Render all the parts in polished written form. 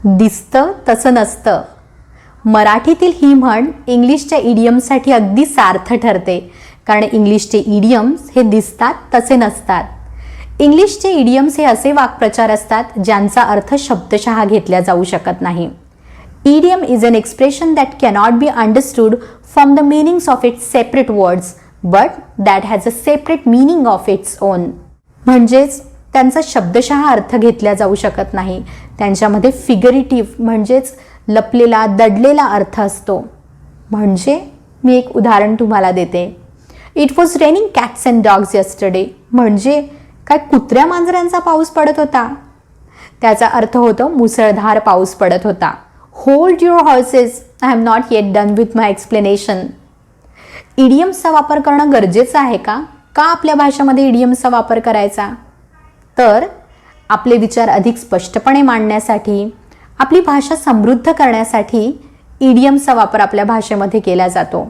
दिसतं तसं नसतं. मराठीतील ही म्हण इंग्लिशच्या इडियमसाठी अगदी सार्थ ठरते, कारण इंग्लिशचे इडियम्स हे दिसतात तसे नसतात. इंग्लिशचे इडियम्स हे असे वाक्प्रचार असतात ज्यांचा अर्थ शब्दशः घेतला जाऊ शकत नाही. Idiom is an expression that cannot be understood from the meanings of its separate words, but that has a separate meaning of its own. म्हणजेच त्यांचा शब्दशः अर्थ घेतला जाऊ शकत नाही. त्यांच्यामध्ये फिगरेटिव्ह म्हणजेच लपलेला दडलेला अर्थ असतो. म्हणजे मी एक उदाहरण तुम्हाला देते. It was raining cats and dogs yesterday. म्हणजे काय कुत्र्या मांजरांचा पाऊस पडत होता. त्याचा अर्थ होतो मुसळधार पाऊस पडत होता. Hold your horses, I am not yet done with my explanation. इडियम्सचा वापर करणं गरजेचं आहे का? का आपल्या भाषेमध्ये इडियम्सचा वापर करायचा? तर आपले विचार अधिक स्पष्टपणे मांडण्यासाठी, आपली भाषा समृद्ध करण्यासाठी इडियम्सचा वापर आपल्या भाषेमध्ये केला जातो.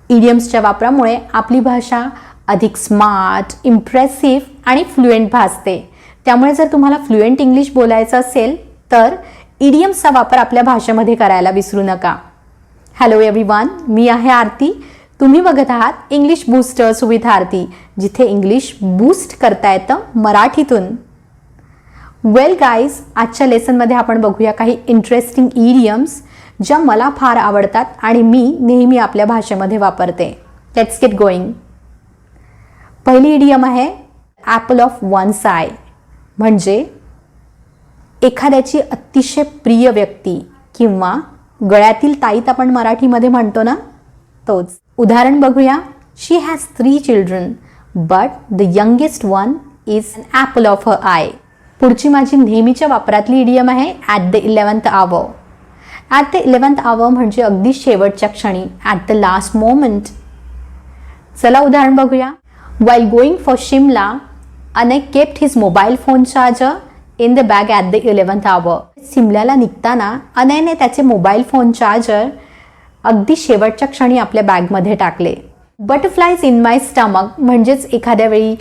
इडियम्सच्या वापरामुळे आपली भाषा अधिक स्मार्ट, इम्प्रेसिव्ह आणि फ्लुएंट भासते. त्यामुळे जर तुम्हाला फ्लुएंट इंग्लिश बोलायचं असेल तर इडियम्सचा वापर आपल्या भाषेमध्ये करायला विसरू नका. हॅलो एव्हरीवन, मी आहे आरती. तुम्ही बघत आहात इंग्लिश बूस्टर्स विथ आरती, जिथे इंग्लिश बूस्ट करता येतं मराठीतून. वेल गाईज, आजच्या लेसनमध्ये आपण बघूया काही इंटरेस्टिंग इडियम्स ज्या मला फार आवडतात आणि मी नेहमी आपल्या भाषेमध्ये वापरते. Let's get going. पहिली इडियम आहे ॲपल ऑफ वन्स आय. म्हणजे एखाद्याची अतिशय प्रिय व्यक्ती किंवा गळ्यातील ताईत आपण मराठीमध्ये म्हणतो ना, तोच. उदाहरण बघूया. She has 3 children but the youngest one is an apple of her eye. पुढची माझी नेहमीच्या वापरातली इडियम आहे at the 11th hour. At the 11th hour म्हणजे अगदी शेवटच्या क्षणी, ॲट द लास्ट मोमेंट. चला उदाहरण बघूया. While going for Shimla, Anay kept his mobile phone charger in the bag at the 11th hour. शिमल्याला निघताना अनयने त्याचे मोबाईल फोन चार्जर अगदी शेवटच्या क्षणी आपल्या बॅगमध्ये टाकले. बटरफ्लायज इन माय स्टमक म्हणजेच एखाद्या वेळी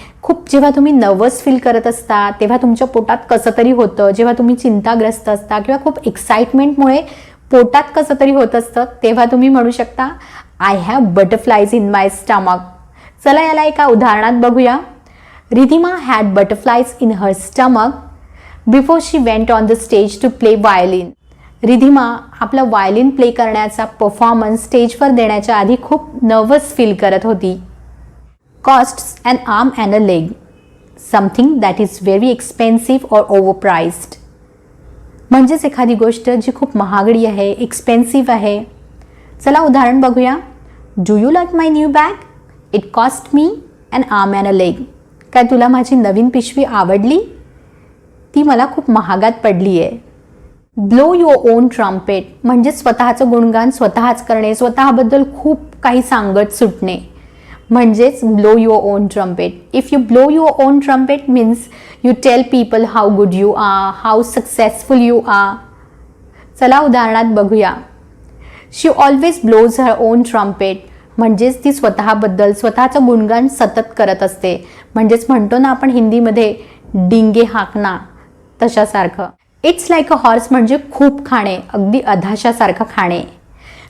जेव्हा तुम्ही नर्वस फील करत असता तेव्हा तुमच्या पोटात कसं तरी होतं. जेव्हा तुम्ही चिंताग्रस्त असता किंवा खूप एक्साइटमेंटमुळे पोटात कसं तरी होत असतं, तेव्हा तुम्ही म्हणू शकता I have butterflies in my stomach. चला याला एका उदाहरणात बघूया. Ridhima had butterflies in her stomach before she went on the stage to play violin. Ridhima आपला वायलिन प्ले करण्याचा परफॉर्मन्स स्टेजवर देण्याच्या आधी खूप नर्वस फील करत होती. Costs an arm and a leg, something that is very expensive or overpriced. म्हणजेच एखादी गोष्ट जी खूप महागडी आहे, एक्सपेन्सिव्ह आहे. चला उदाहरण बघूया. Do you like my new bag? It cost me an arm and a leg. काय तुला माझी नवीन पिशवी आवडली? ती मला खूप महागात पडली आहे. ब्लो युअर ओन ट्रम्पेट म्हणजे स्वतःचं गुणगान स्वतःच करणे, स्वतःबद्दल खूप काही सांगत सुटणे. म्हणजेच blow your own trumpet. If you blow your own trumpet means you tell people how good you are, how successful you are. चला उदाहरणात बघूया. She always blows her own trumpet म्हणजेच ती स्वतःबद्दल स्वतःचं गुणगान सतत करत असते. म्हणजेच म्हणतो ना आपण हिंदीमध्ये Dinge हाकना, तशासारखं. It's like a horse म्हणजे खूप खाणे, अगदी अधाशासारखं खाणे.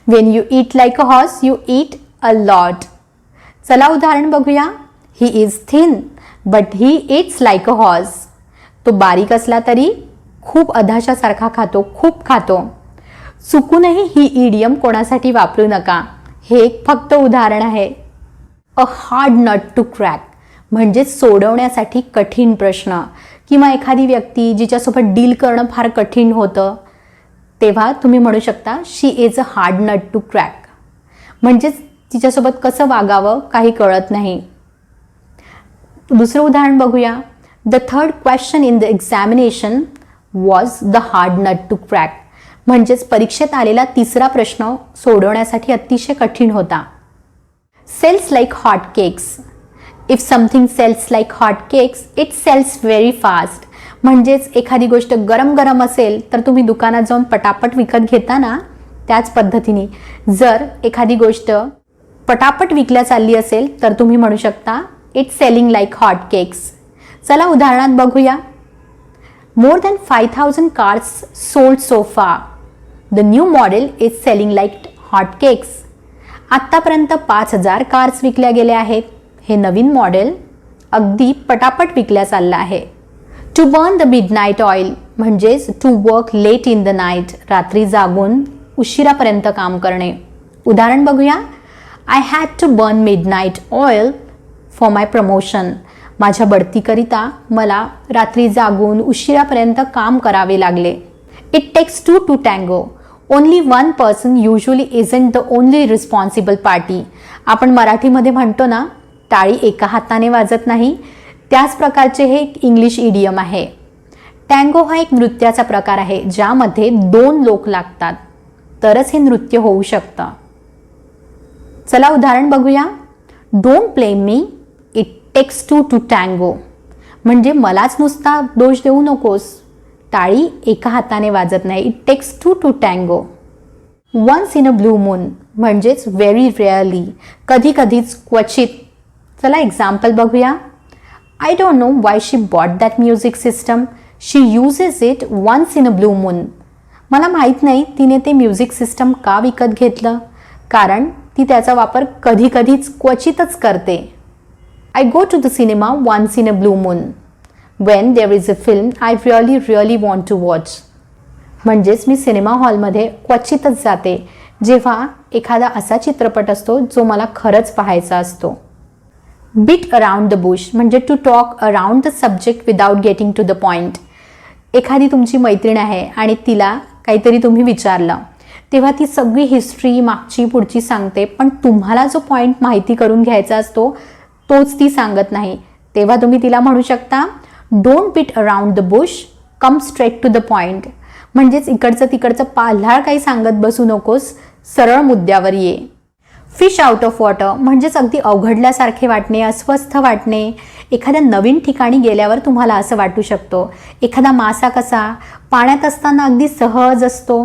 Wien you eat like a horse you eat a lot. चला उदाहरण बघूया. He is thin but he it's like a horse. तो बारीक असला तरी खूप अधाशासारखा खातो, खूप खातो. चुकूनही ही इडियम कोणासाठी वापरू नका. हे एक फक्त उदाहरण आहे. A hard nut to crack म्हणजे सोडवण्यासाठी कठीण प्रश्न किंवा एखादी व्यक्ती जिच्यासोबत डील करणं फार कठीण होतं, तेव्हा तुम्ही म्हणू शकता she is a hard nut to crack. म्हणजेच तिच्यासोबत कसं वागावं काही कळत नाही. दुसरं उदाहरण बघूया. The third question in the examination was the hard nut to crack म्हणजेच परीक्षेत आलेला तिसरा प्रश्न सोडवण्यासाठी अतिशय कठीण होता. Sells like hot cakes. If something sells like hot cakes it sells very fast. म्हणजेच एखादी गोष्ट गरम गरम असेल तर तुम्ही दुकानात जाऊन पटापट विकत घेता ना, त्याच पद्धतीने जर एखादी गोष्ट पटापट विकल्या चालली असेल तर तुम्ही म्हणू शकता it's selling like hot cakes. चला उदाहरणात बघूया. More than 5,000 cars sold so far. The new model is selling like hotcakes. आत्तापर्यंत 5,000 कार्स विकल्या गेल्या आहेत. हे नवीन मॉडेल अगदी पटापट विकल्या चाललं आहे. To burn the midnight oil म्हणजेच to work late in the night, रात्री जागून उशिरापर्यंत काम करणे. उदाहरण बघूया. I had to burn midnight oil for my promotion. माझ्या बढतीकरिता मला रात्री जागून उशिरापर्यंत काम करावे लागले. It takes two to tango. Only one person usually isn't the only responsible party. आपण मराठीमध्ये म्हणतो ना, टाळी एका हाताने वाजत नाही, त्याच प्रकारचे हे एक इंग्लिश इडियम आहे. टँगो हा एक नृत्याचा प्रकार आहे ज्यामध्ये 2 लोक लागतात तरच हे नृत्य होऊ शकतं. चला उदाहरण बघूया. Don't blame me, it takes two to tango. म्हणजे मलाच नुसता दोष देऊ नकोस, टाळी एका हाताने वाजत नाही. It takes two to tango. Once in a blue moon म्हणजेच व्हेरी रेअरली, कधी कधीच, क्वचित. चला एक्झाम्पल बघूया. I don't know why she bought that music system. She uses it once in a blue moon. मला माहीत नाही तिने ते म्युझिक सिस्टम का विकत घेतलं, कारण ती त्याचा वापर कधी कधीच, क्वचितच करते. I go to the cinema once in a blue moon. When there is a film I really want to watch. म्हणजेच मी सिनेमा हॉलमध्ये क्वचितच जाते जेव्हा एखादा असा चित्रपट असतो जो मला खरंच पाहायचा असतो. बीट अराउंड द बुश म्हणजे to talk around the subject without getting to the point. एखादी तुमची मैत्रीण आहे आणि तिला काहीतरी तुम्ही विचारलं तेव्हा ती सगळी हिस्ट्री मागची पुढची सांगते, पण तुम्हाला जो पॉईंट माहिती करून घ्यायचा असतो तोच ती सांगत नाही. तेव्हा तुम्ही तिला म्हणू शकता, don't beat around the bush, come straight to the point. म्हणजेच इकडचं तिकडचं पाल्हाळ काही सांगत बसू नकोस, सरळ मुद्द्यावर ये. फिश आउट ऑफ वॉटर म्हणजेच अगदी अवघडल्यासारखे वाटणे, अस्वस्थ वाटणे. एखाद्या नवीन ठिकाणी गेल्यावर तुम्हाला असं वाटू शकतो. एखादा मासा कसा पाण्यात असताना अगदी सहज असतो,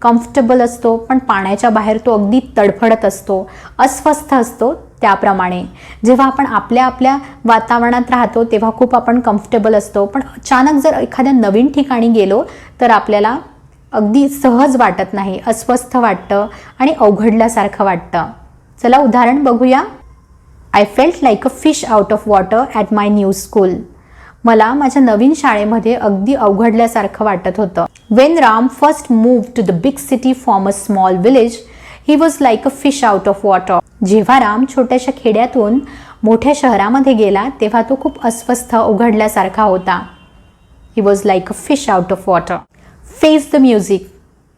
कम्फर्टेबल असतो, पण पाण्याच्या बाहेर तो अगदी तडफडत असतो, अस्वस्थ असतो. त्याप्रमाणे जेव्हा आपण आपल्या आपल्या वातावरणात राहतो तेव्हा खूप आपण कम्फर्टेबल असतो, पण अचानक जर एखाद्या नवीन ठिकाणी गेलो तर आपल्याला अगदी सहज वाटत नाही, अस्वस्थ वाटतं आणि अवघडल्यासारखं वाटतं. चला उदाहरण बघूया. I felt like a fish out of water at my new school. मला माझ्या नवीन शाळेमध्ये अगदी अवघडल्यासारखं वाटत होतं. When Ram first move to the big city from a small village he was like a fish out of water. जेव्हा राम छोट्याशा खेड्यातून मोठ्या शहरामध्ये गेला तेव्हा तो खूप अस्वस्थ, अवघडल्यासारखा होता. He was like a fish out of water. Face the music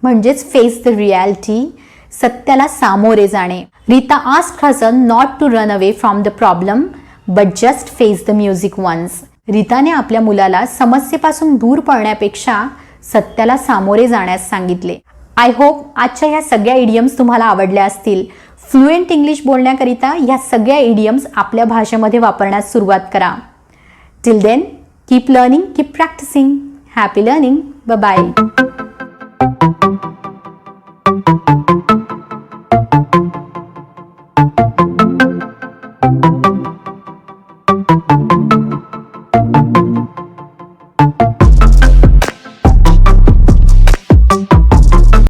म्हणजेच फेस द रियालिटी, सत्याला सामोरे जाणे. Rita asked her son not to run away from the problem but just face the music once. रीताने आपल्या मुलाला समस्येपासून दूर पळण्यापेक्षा सत्याला सामोरे जाण्यास सांगितले. आय होप आजच्या ह्या सगळ्या इडियम्स तुम्हाला आवडल्या असतील. फ्लुएंट इंग्लिश बोलण्याकरिता ह्या सगळ्या इडियम्स आपल्या भाषेमध्ये वापरण्यास सुरुवात करा. Till then keep learning, keep practising. Happy learning. Bye bye.